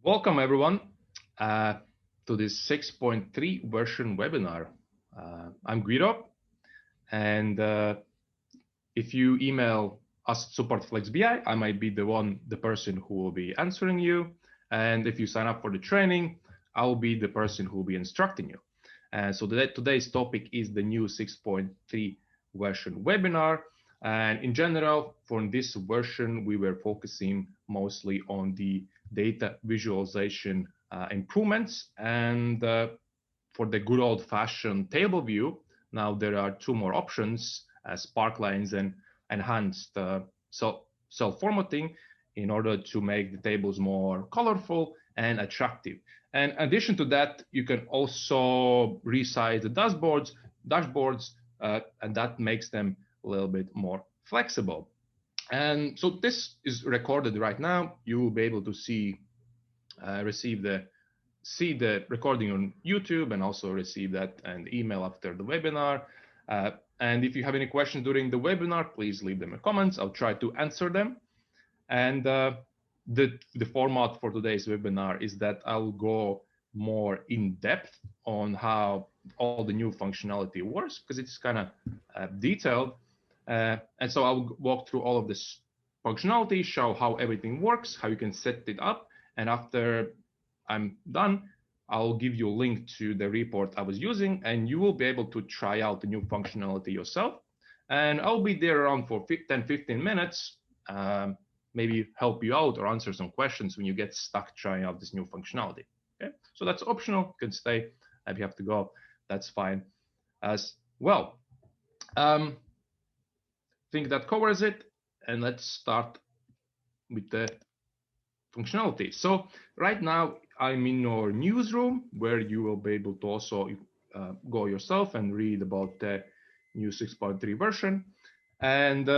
Welcome everyone uh, to this 6.3 version webinar. I'm Guido, and if you email us at support flex.bi, I might be the person who will be answering you. And if you sign up for the training, I'll be the person who will be instructing you. So today's topic is the new 6.3 version webinar. And in general, for this version, we were focusing mostly on the data visualization improvements. And for the good old fashioned table view, now there are two more options, spark lines and enhanced cell formatting, in order to make the tables more colorful and attractive. And in addition to that, you can also resize the dashboards, and that makes them a little bit more flexible. And so this is recorded right now. You will be able to see the recording on YouTube, and also receive that an email after the webinar. And if you have any questions during the webinar, please leave them in comments. I'll try to answer them. And the format for today's webinar is that I'll go more in depth on how all the new functionality works, because it's kind of detailed. And so I'll walk through all of this functionality, show how everything works, how you can set it up. And after I'm done, I'll give you a link to the report I was using, and you will be able to try out the new functionality yourself. And I'll be there around for 10-15 minutes, maybe help you out or answer some questions when you get stuck trying out this new functionality. Okay, so that's optional. You can stay. If you have to go, that's fine as well. I think that covers it, and let's start with the functionality. So right now I'm in our newsroom, where you will be able to also go yourself and read about the new 6.3 version. And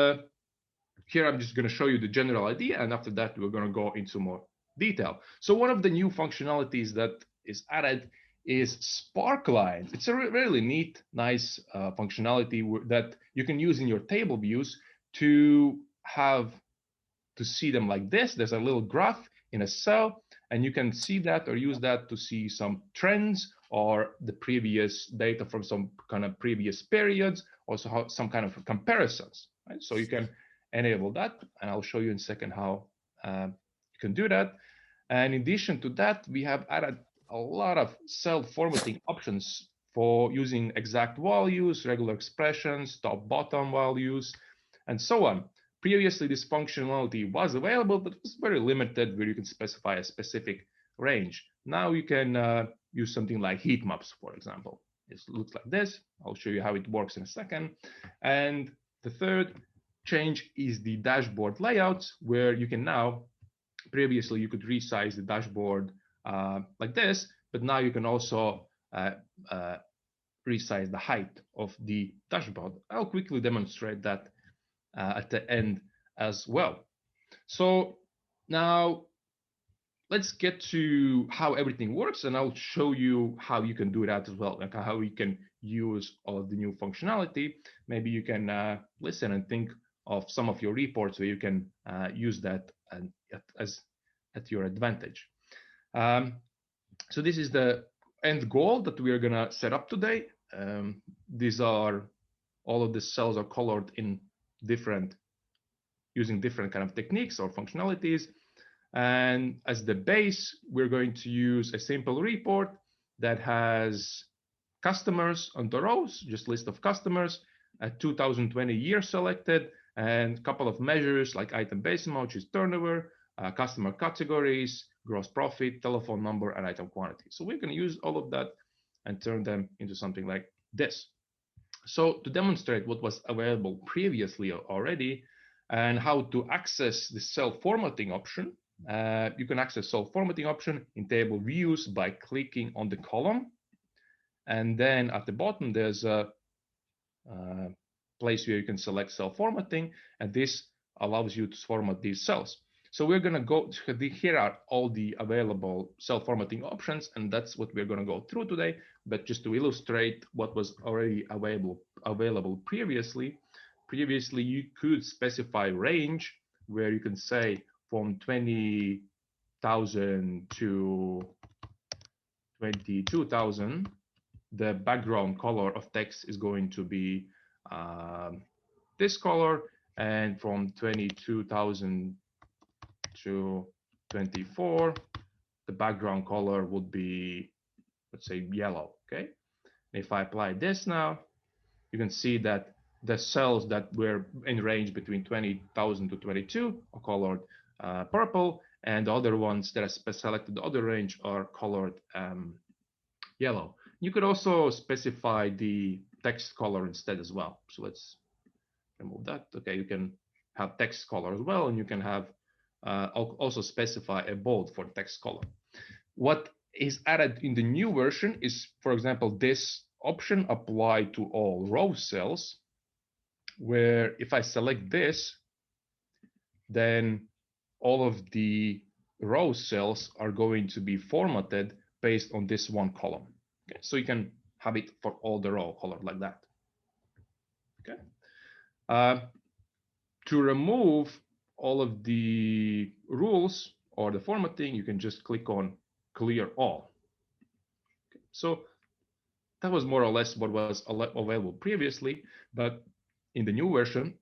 here I'm just going to show you the general idea, and after that we're going to go into more detail. So one of the new functionalities that is added is spark lines. It's a really neat, nice functionality that you can use in your table views to see them like this. There's a little graph in a cell, and you can see that or use that to see some trends or the previous data from some kind of previous periods, also some kind of comparisons. Right? So you can enable that, and I'll show you in a second how you can do that. And in addition to that, we have added a lot of cell formatting options for using exact values, regular expressions, top bottom values, and so on. Previously, this functionality was available, but it was very limited, where you can specify a specific range. Now you can use something like heat maps, for example. It looks like this. I'll show you how it works in a second. And the third change is the dashboard layouts, where you can now, previously you could resize the dashboard like this, but now you can also resize the height of the dashboard. I'll quickly demonstrate that at the end as well. So now let's get to how everything works, and I'll show you how you can do that as well, like how you can use all of the new functionality. Maybe you can listen and think of some of your reports where you can use that at your advantage. So this is the end goal that we are going to set up today. These are all of the cells are colored in using different kind of techniques or functionalities. And as the base, we're going to use a simple report that has customers on the rows, just list of customers, a 2020 year selected, and a couple of measures like item base amount, which is turnover, customer categories, gross profit, telephone number, and item quantity. So we're going to use all of that and turn them into something like this. So to demonstrate what was available previously already and how to access the cell formatting option, you can access cell formatting option in table views by clicking on the column. And then at the bottom, there's a place where you can select cell formatting, and this allows you to format these cells. So we're going to go, here are all the available cell formatting options, and that's what we're going to go through today. But just to illustrate what was already available previously you could specify range, where you can say from 20 20,000 to 22,000, the background color of text is going to be this color, and from 22,000 to 24, the background color would be, let's say, yellow. Okay, and if I apply this now, you can see that the cells that were in range between 20,000 to 22 are colored purple, and the other ones that are selected the other range are colored yellow. You could also specify the text color instead as well. So let's remove that. Okay, you can have text color as well, and you can have also specify a bold for text color. What is added in the new version is, for example, this option apply to all row cells, where if I select this, then all of the row cells are going to be formatted based on this one column. Okay, so you can have it for all the row colored like that. Okay. To remove all of the rules or the formatting, you can just click on clear all. Okay. So that was more or less what was available previously, but in the new version,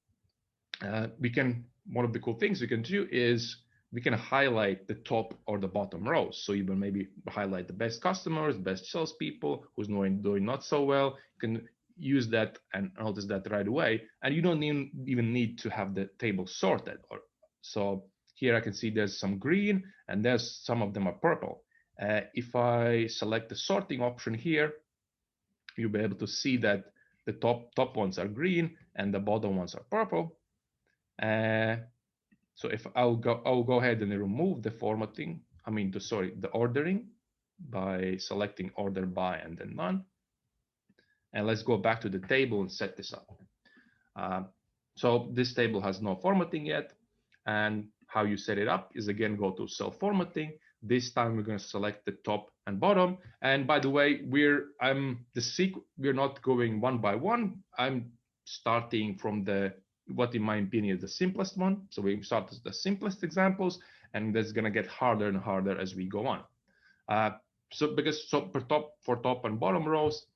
one of the cool things we can do is we can highlight the top or the bottom rows. So even maybe highlight the best customers, best salespeople, who's doing not so well. You can use that and notice that right away. And you don't even need to have the table sorted. So here I can see there's some green and there's some of them are purple. If I select the sorting option here, you'll be able to see that the top ones are green and the bottom ones are purple. So if I'll go ahead and remove the formatting, the ordering by selecting order by and then none. And let's go back to the table and set this up. So this table has no formatting yet. And how you set it up is, again, go to cell formatting. This time we're going to select the top and bottom. And by the way, we're not going one by one. I'm starting from what in my opinion is the simplest one. So we start with the simplest examples, and that's going to get harder and harder as we go on. For top and bottom rows,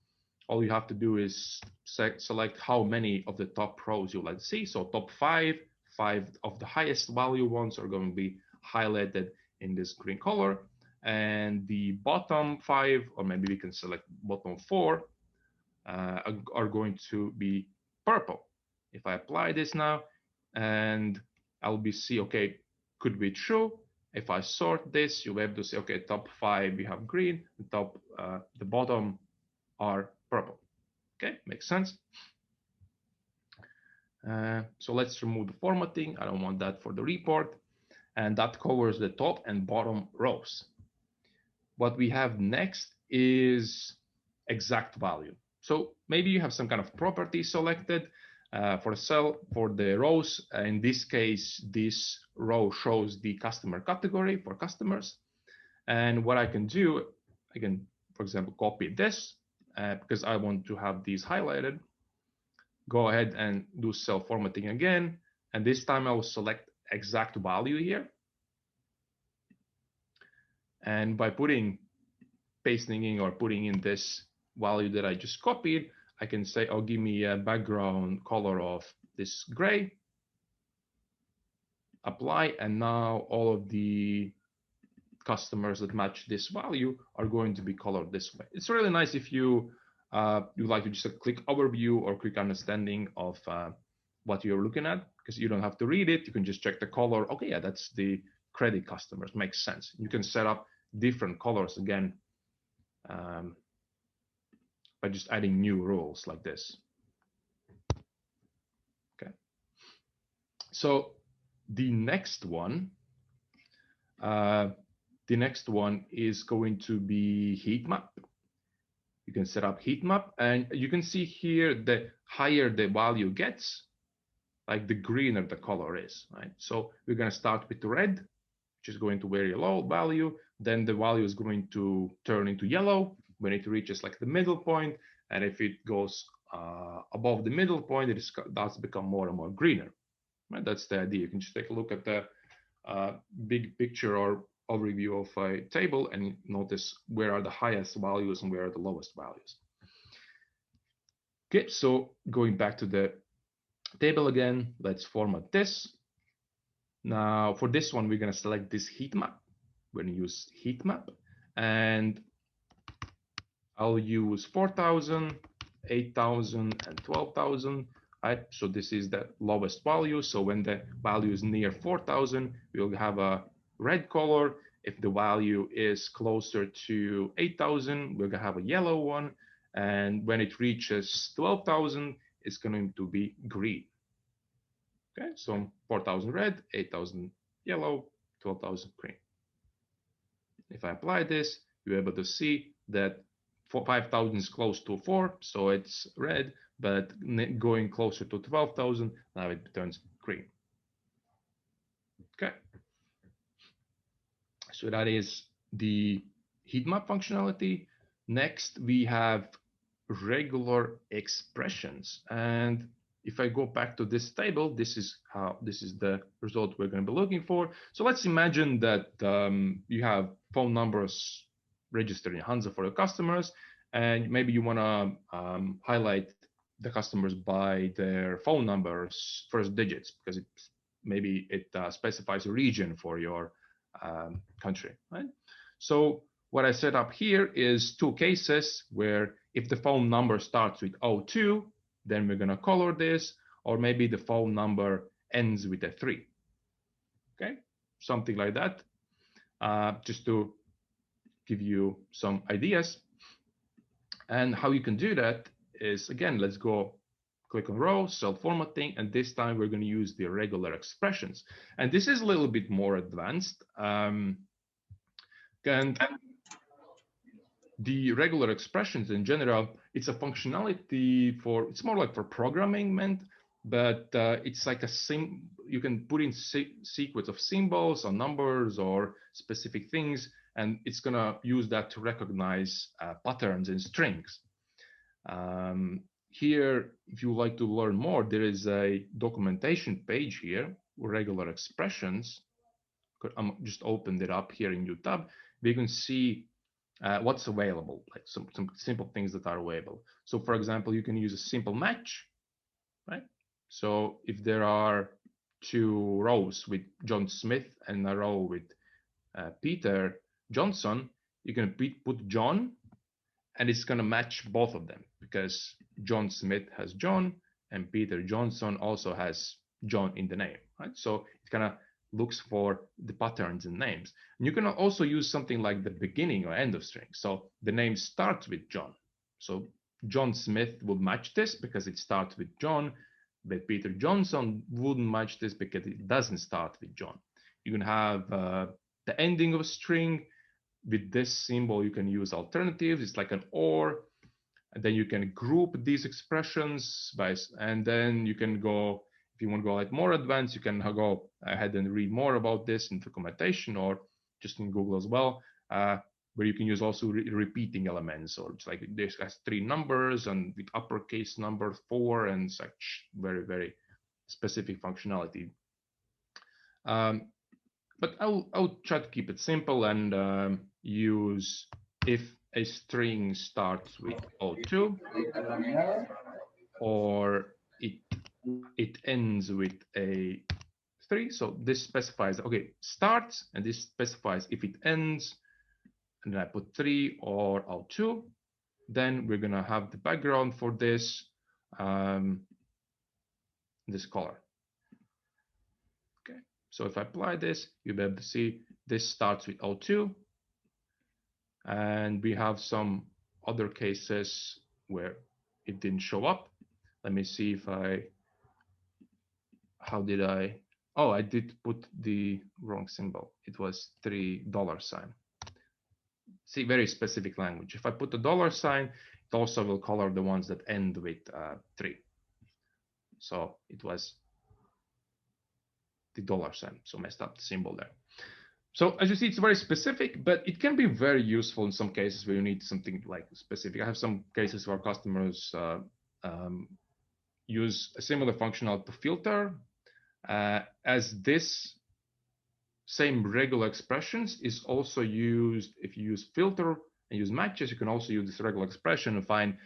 all you have to do is select how many of the top rows you like to see. So top five of the highest value ones are going to be highlighted in this green color, and the bottom 5, or maybe we can select bottom 4, are going to be purple. If I apply this now, and I'll see, okay, could be true. If I sort this, you'll be able to say, okay, top 5 we have green, the bottom are purple. Okay, makes sense. So let's remove the formatting. I don't want that for the report. And that covers the top and bottom rows. What we have next is exact value. So maybe you have some kind of property selected for a cell for the rows. In this case, this row shows the customer category for customers. And what I can do, I can, for example, copy this because I want to have these highlighted. Go ahead and do cell formatting again. And this time I will select exact value here. And by pasting in or putting in this value that I just copied, I can say, oh, give me a background color of this gray. Apply, and now all of the customers that match this value are going to be colored this way. It's really nice if you like to just click overview or quick understanding of what you're looking at, because you don't have to read it. You can just check the color. Okay, yeah, that's the credit customers. Makes sense. You can set up different colors again by just adding new rules like this. Okay. So the next one is going to be heat map. You can set up heat map, and you can see here the higher the value gets, like the greener the color is, right? So we're going to start with the red, which is going to very low value. Then the value is going to turn into yellow when it reaches like the middle point. And if it goes above the middle point, it does become more and more greener. Right? That's the idea. You can just take a look at the big picture or overview of a table and notice where are the highest values and where are the lowest values. Okay, so going back to the table again, let's format this. Now for this one, we're going to select this heat map. We're going to use heat map, and I'll use 4,000, 8,000, and 12,000. Right? So this is the lowest value. So when the value is near 4,000, we'll have a red color. If the value is closer to 8,000, we're gonna have a yellow one. And when it reaches 12,000, it's going to be green. Okay, so 4,000 red, 8,000 yellow, 12,000 green. If I apply this, you're able to see that 5,000 is close to 4, so it's red, but going closer to 12,000, now it turns green. Okay. So that is the heat map functionality. Next, we have regular expressions. And if I go back to this table, this is the result we're going to be looking for. So let's imagine that you have phone numbers registered in Hansa for your customers, and maybe you want to highlight the customers by their phone numbers first digits, because maybe it specifies a region for your country, right? So what I set up here is two cases where if the phone number starts with 02, then we're going to color this, or maybe the phone number ends with a 3. Okay, something like that, just to give you some ideas. And how you can do that is, again, let's go click on row, cell formatting, and this time we're going to use the regular expressions. And this is a little bit more advanced. And the regular expressions in general, it's a functionality for, it's more like for programming meant, but it's like you can put in sequence of symbols or numbers or specific things, and it's gonna use that to recognize patterns in strings. Here, if you would like to learn more, there is a documentation page here, regular expressions. I'm just opened it up here in new tab. We can see what's available, like some simple things that are available. So for example, you can use a simple match, right? So if there are two rows with John Smith and a row with Peter Johnson, you can put John, and it's going to match both of them because John Smith has John and Peter Johnson also has John in the name, right? So it kind of looks for the patterns in names. And you can also use something like the beginning or end of string. So the name starts with John. So John Smith will match this because it starts with John, but Peter Johnson wouldn't match this because it doesn't start with John. You can have the ending of a string. With this symbol, you can use alternatives. It's like an or, and then you can group these expressions by, and then you can go, if you want to go like more advanced, you can go ahead and read more about this in documentation or just in Google as well, where you can use also repeating elements, or it's like this has 3 numbers and with uppercase number 4 and such very, very specific functionality. But I'll try to keep it simple and use if a string starts with 02 or it ends with a 3. So this specifies, okay, starts, and this specifies if it ends, and then I put 3 or 02. Then we're gonna have the background for this, this color. So if I apply this, you'll be able to see this starts with 02. And we have some other cases where it didn't show up. Let me see if how did I? Oh, I did put the wrong symbol. It was $3. See, very specific language. If I put the $, it also will color the ones that end with 3. So it was the $, so messed up the symbol there. So as you see, it's very specific, but it can be very useful in some cases where you need something like specific. I have some cases where customers use a similar functionality to filter, as this same regular expressions is also used if you use filter and use matches. You can also use this regular expression and find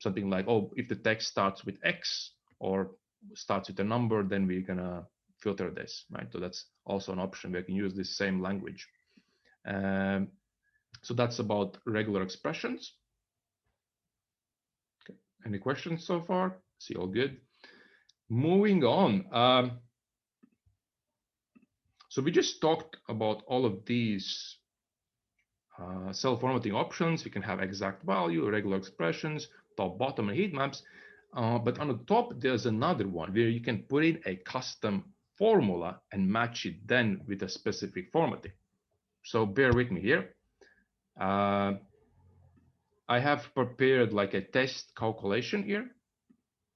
something like, oh, if the text starts with X or starts with a number, then we're gonna filter this, right? So that's also an option. We can use this same language. So that's about regular expressions. Okay. Any questions so far? See, all good. Moving on. So we just talked about all of these cell formatting options. We can have exact value, regular expressions, top, bottom, and heat maps. But on the top, there's another one where you can put in a custom formula and match it then with a specific formatting. So bear with me here. I have prepared like a test calculation here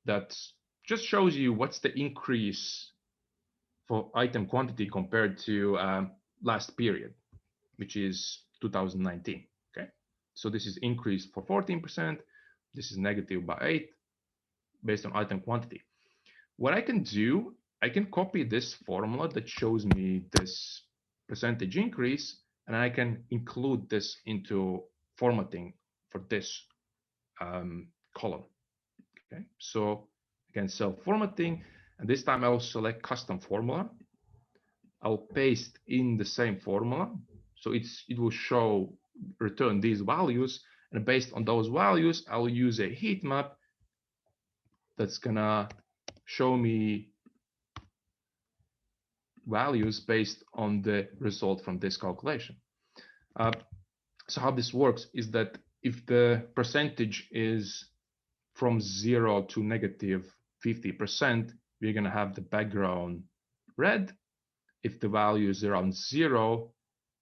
that just shows you what's the increase for item quantity compared to last period, which is 2019. Okay, so this is increased for 14%. This is negative by 8 based on item quantity. What I can do, I can copy this formula that shows me this percentage increase, and I can include this into formatting for this column. Okay, so again, cell formatting, and this time I'll select custom formula. I'll paste in the same formula, so it will show return these values, and based on those values, I'll use a heat map that's gonna show me values based on the result from this calculation. So how this works is that if the percentage is from 0 to negative 50%, we're going to have the background red. If the value is around 0,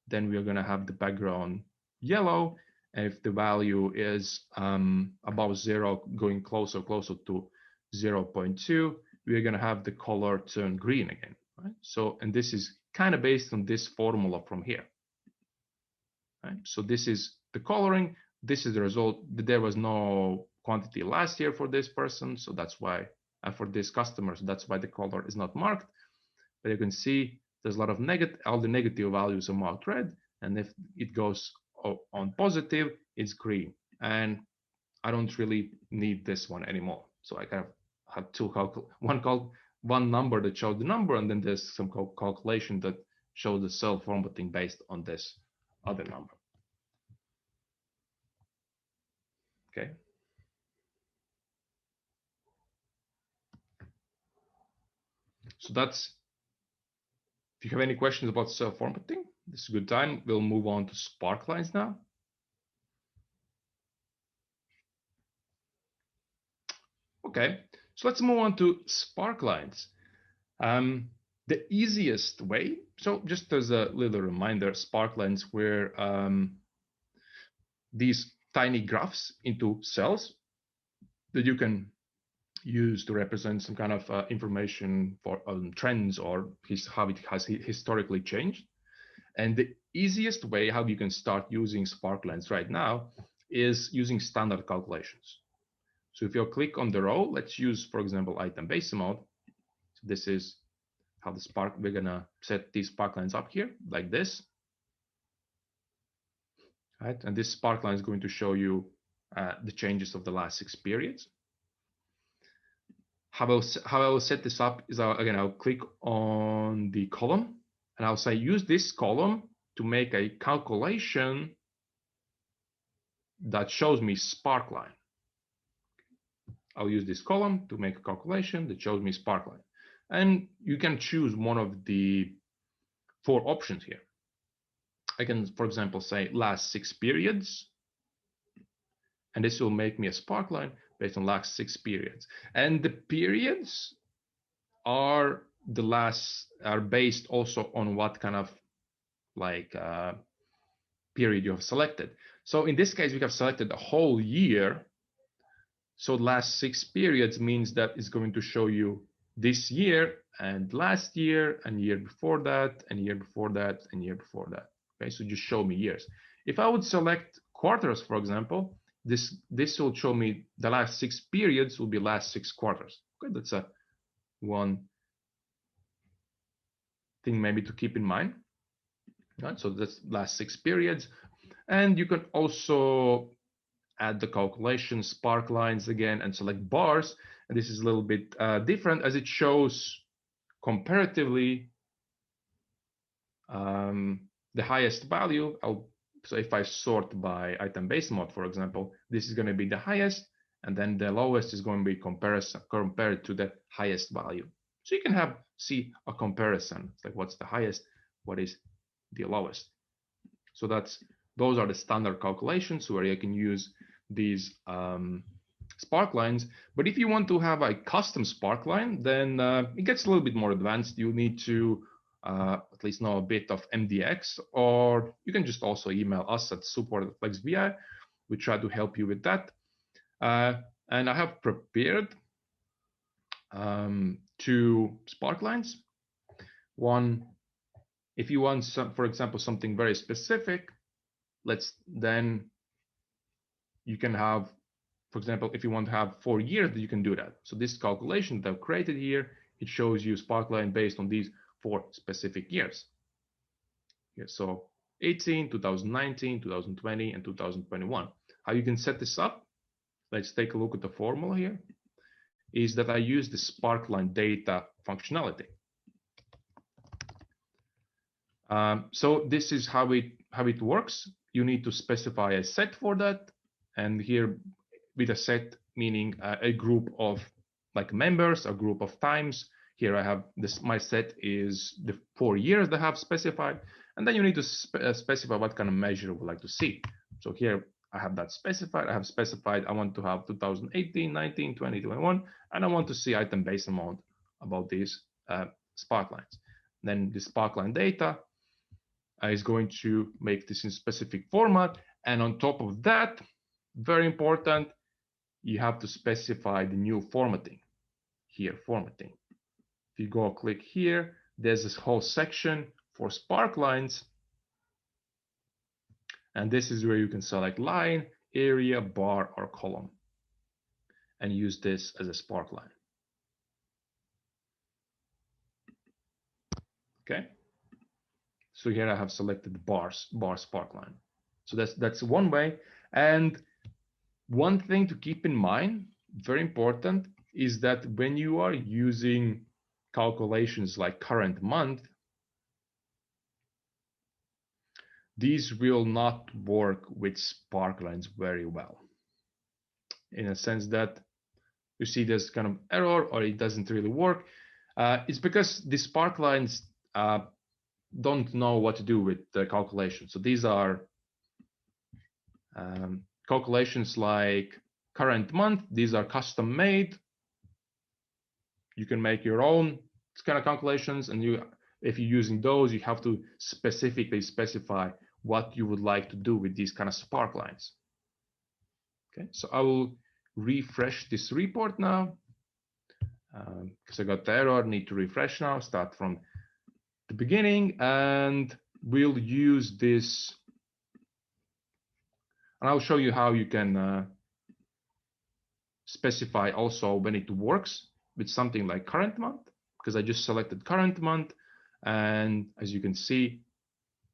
then we're going to have the background yellow. And if the value is above 0, going closer to 0.2, we're going to have the color turn green again. Right? So, and this is kind of based on this formula from here. Right? So this is the coloring. This is the result. There was no quantity last year for this person, so that's why for this customer, so that's why the color is not marked. But you can see there's a lot of negative. All the negative values are marked red, and if it goes on positive, it's green. And I don't really need this one anymore. So I kind of have two one number that shows the number, and then there's some calculation that shows the cell formatting based on this other number. Okay. So that's, if you have any questions about cell formatting, this is a good time. We'll move on to sparklines now. Okay, so let's move on to sparklines. The easiest way, so just as a little reminder, sparklines were these tiny graphs into cells that you can use to represent some kind of information for trends or how it has historically changed. And the easiest way how you can start using sparklines right now is using standard calculations. So if you click on the row, let's use, for example, item base amount. So this is how the spark, we're gonna set these sparklines up here like this. Right, and this sparkline is going to show you the changes of the last 6 periods. How I will set this up is, again, I'll click on the column and I'll say use this column to make a calculation that shows me sparkline. I'll use this column to make a calculation that shows me sparkline. And you can choose one of the 4 options here. I can, for example, say last 6 periods, and this will make me a sparkline based on last 6 periods. And the periods are based also on what kind of like period you have selected. So in this case, we have selected a whole year. So last 6 periods means that it's going to show you this year and last year and year before that and year before that and year before that. Okay, so just show me years. If I would select quarters, for example, this will show me the last 6 periods will be last 6 quarters. Okay, that's a one thing maybe to keep in mind. Right? So that's last 6 periods. And you can also add the calculation, spark lines again, and select bars. And this is a little bit different as it shows comparatively the highest value. So if I sort by item base mode, for example, this is going to be the highest, and then the lowest is going to be compared to the highest value. So you can see a comparison. It's like what's the highest, what is the lowest. So those are the standard calculations where you can use these spark lines. But if you want to have a custom spark line, then it gets a little bit more advanced. You need to at least know a bit of MDX, or you can just also email us at support@flex.bi. We try to help you with that. And I have prepared 2 spark lines. One, if you want for example, something very specific, then you can have, for example, if you want to have 4 years, you can do that. So this calculation that I've created here, it shows you sparkline based on these 4 specific years. Yeah, so 18, 2019, 2020, and 2021. How you can set this up? Let's take a look at the formula here. Is that I use the sparkline data functionality. So this is how it works. You need to specify a set for that, and here with a set meaning a group of like members, a group of times. Here I have this. My set is the 4 years that I have specified, and then you need to specify what kind of measure you would like to see. So here I have that specified. I have specified I want to have 2018, 19, 20, 21, and I want to see item base amount about these sparklines. Then the sparkline data is going to make this in specific format. And on top of that, very important, you have to specify the new formatting. Here, formatting. If you go click here, there's this whole section for sparklines. And this is where you can select line, area, bar, or column, and use this as a sparkline. Okay. So here I have selected bar sparkline. So that's one way. And one thing to keep in mind, very important, is that when you are using calculations like current month, these will not work with sparklines very well. In a sense that you see this kind of error or it doesn't really work. It's because the sparklines don't know what to do with the calculation. So these are calculations like current month. These are custom made. You can make your own kind of calculations, and if you're using those, you have to specifically specify what you would like to do with these kind of sparklines. Okay, so I will refresh this report now because I got the error. Need to refresh now. Start from the beginning, and we'll use this. And I'll show you how you can specify also when it works with something like current month, because I just selected current month, and as you can see,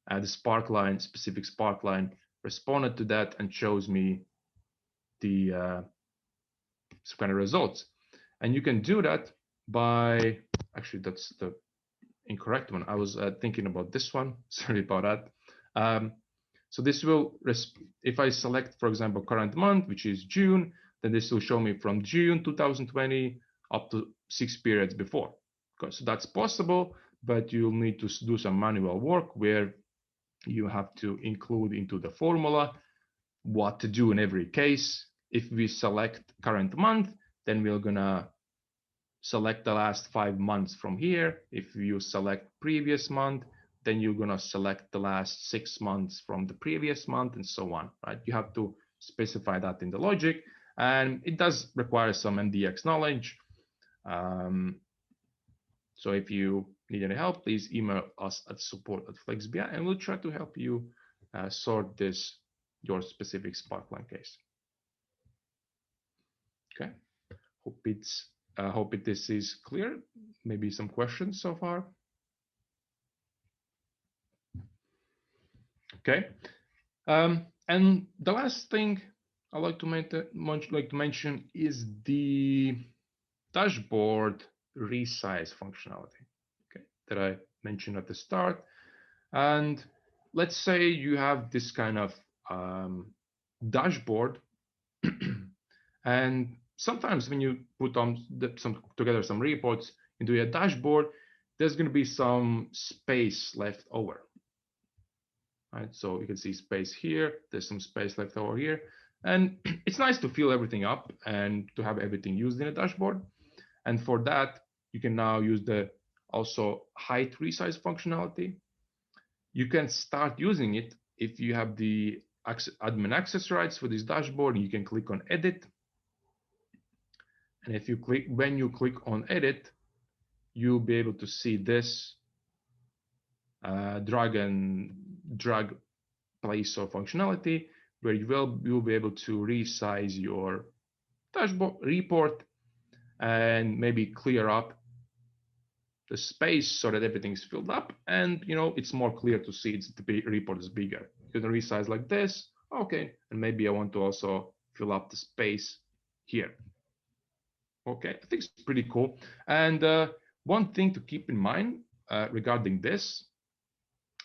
the sparkline, specific sparkline responded to that and shows me the kind of results. And you can do that by, actually that's the incorrect one. I was thinking about this one, sorry about that. So this will, if I select, for example, current month, which is June, then this will show me from June 2020 up to 6 periods before. So that's possible, but you'll need to do some manual work where you have to include into the formula what to do in every case. If we select current month, then we're gonna select the last 5 months from here. If you select previous month, then you're gonna select the last 6 months from the previous month, and so on, right? You have to specify that in the logic, and it does require some MDX knowledge. So if you need any help, please email us at support@flex.bi, and we'll try to help you sort your specific sparkline case. Okay, hope this is clear. Maybe some questions so far. Okay. And the last thing I like to mention is the dashboard resize functionality, okay, that I mentioned at the start. And let's say you have this kind of dashboard, and sometimes when you put together some reports into your dashboard, there's going to be some space left over. Right, so you can see space here, there's some space left over here, and it's nice to fill everything up and to have everything used in a dashboard. And for that, you can now use the also height resize functionality. You can start using it if you have the admin access rights for this dashboard. You can click on edit, and if you when you click on edit, you'll be able to see this drag placer functionality, where you'll be able to resize your dashboard report and maybe clear up the space so that everything is filled up, and it's more clear to see the report is bigger. You can resize like this, okay, and maybe I want to also fill up the space here. Okay, I think it's pretty cool. And one thing to keep in mind regarding this,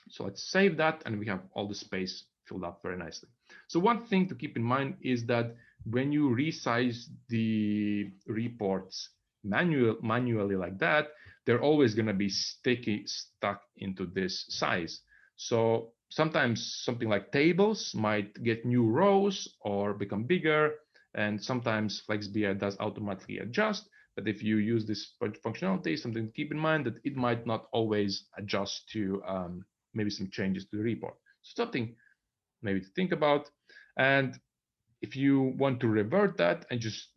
so let's save that, and we have all the space filled up very nicely. So one thing to keep in mind is that when you resize the reports manually like that, they're always going to be stuck into this size. So sometimes something like tables might get new rows or become bigger, and sometimes flex.bi does automatically adjust. But if you use this functionality, something to keep in mind that it might not always adjust to maybe some changes to the report. So something maybe to think about. And if you want to revert that and just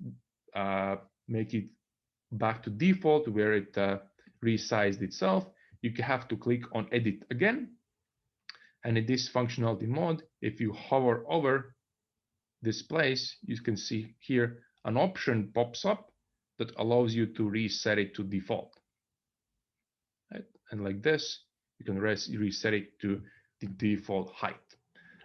make it back to default where it resized itself, you have to click on edit again. And in this functionality mode, if you hover over this place, you can see here an option pops up that allows you to reset it to default. Right? And like this, you can reset it to the default height.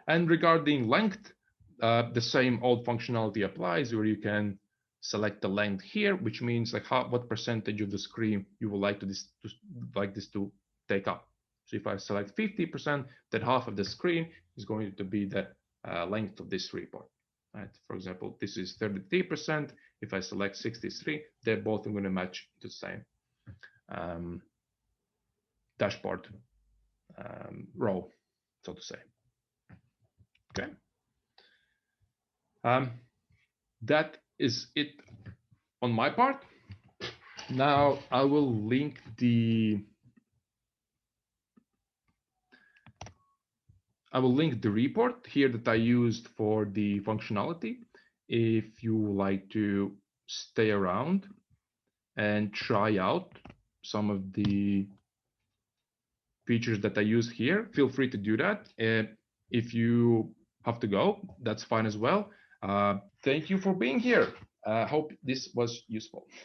And regarding length, the same old functionality applies, where you can select the length here, which means like what percentage of the screen you would like this to take up. So if I select 50%, then half of the screen is going to be the length of this report. Right? For example, this is 33%. If I select 63, they're both going to match the same dashboard row, so to say. Okay. That is it on my part. Now I will link the report here that I used for the functionality. If you would like to stay around and try out some of the features that I use here, feel free to do that. If you have to go, that's fine as well. Thank you for being here. Hope this was useful.